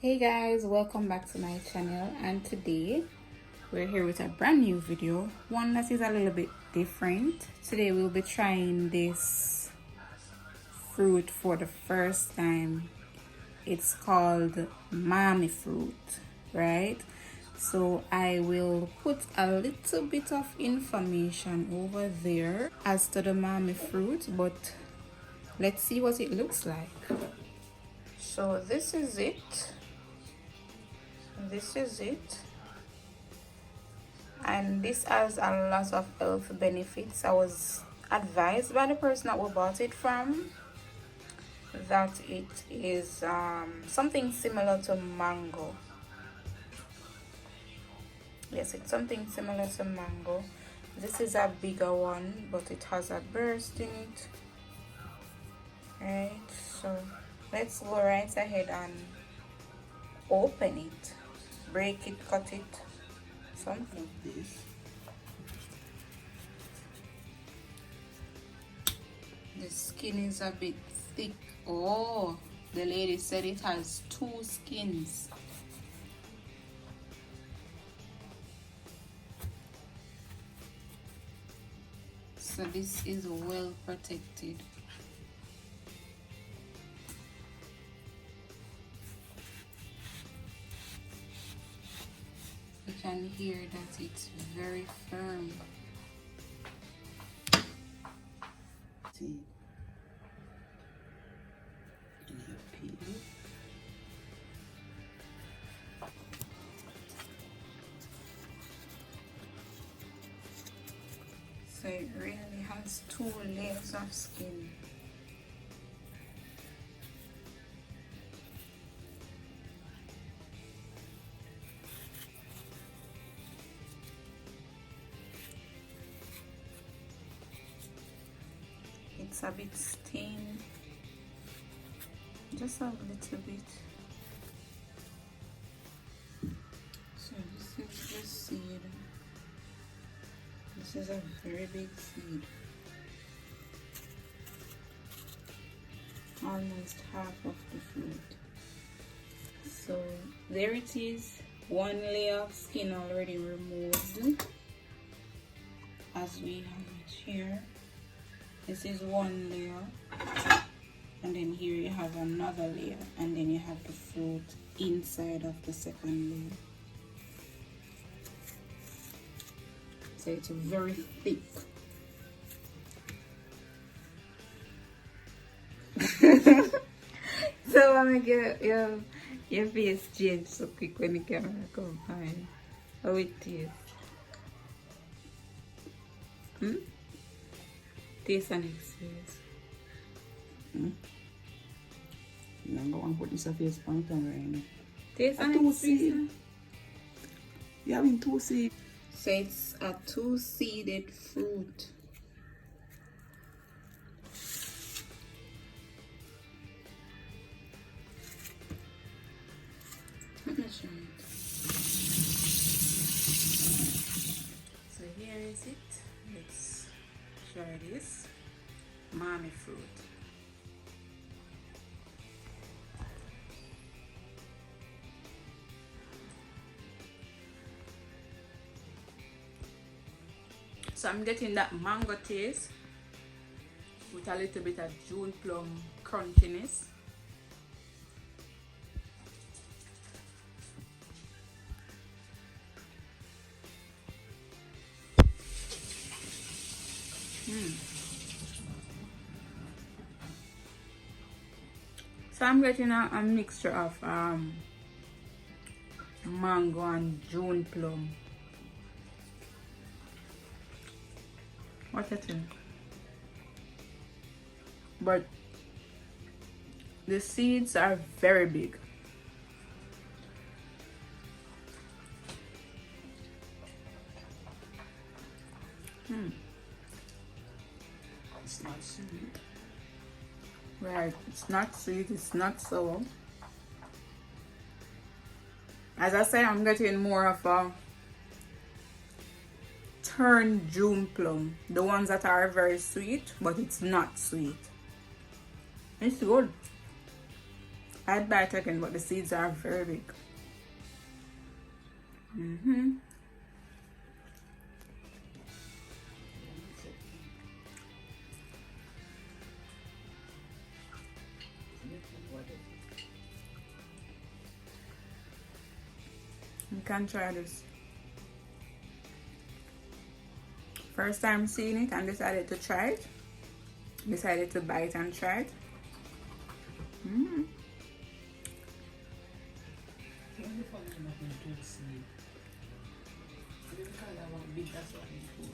Hey guys, welcome back to my channel, and today we're here with a brand new video, one that is a little bit different. Today we'll be trying this fruit for the first time. It's called Mamey fruit, right? So I will put a little bit of information over there as to the Mamey fruit, but let's see what it looks like. So this is it, and this has a lot of health benefits. I was advised by the person that we bought it from that it is something similar to mango. Yes, it's something similar to mango. This is a bigger one, but it has a burst in it. Right, so let's go right ahead and open it, break it, cut it, something. The skin is a bit thick. Oh, the lady said it has two skins. So this is well protected. You can hear that it's very firm. See, and you peel. So it really has two layers of skin. It's a bit stained, just a little bit. So this is the seed. This is a very big seed, almost half of the fruit. So there it is, one layer of skin already removed, as we have it here. This is one layer, and then here you have another layer, and then you have the fruit inside of the second layer. So it's very thick. So I'm gonna get your face change so quick when the camera comes behind. How it is? Taste and experience. Number one, put this a face on camera right now. Taste and Two experience. seed. You having two seed. So it's a two-seeded fruit. Let me show it. So here is it. Let's try this Mamey fruit. So I'm getting that mango taste with a little bit of June plum crunchiness. So I'm getting a mixture of mango and June plum. What you think? But the seeds are very big. It's not sweet. Right, it's not sweet, it's not sour. As I said, I'm getting more of a turned June plum. The ones that are very sweet, but it's not sweet. It's good. I'd buy it again, but the seeds are very big. You can try this. First time seeing it and decided to try it. Decided to buy it and try it.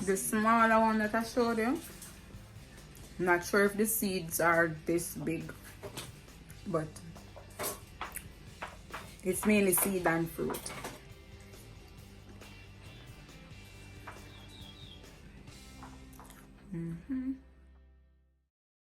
The smaller one that I showed you, I'm not sure if the seeds are this big, but it's mainly seed and fruit.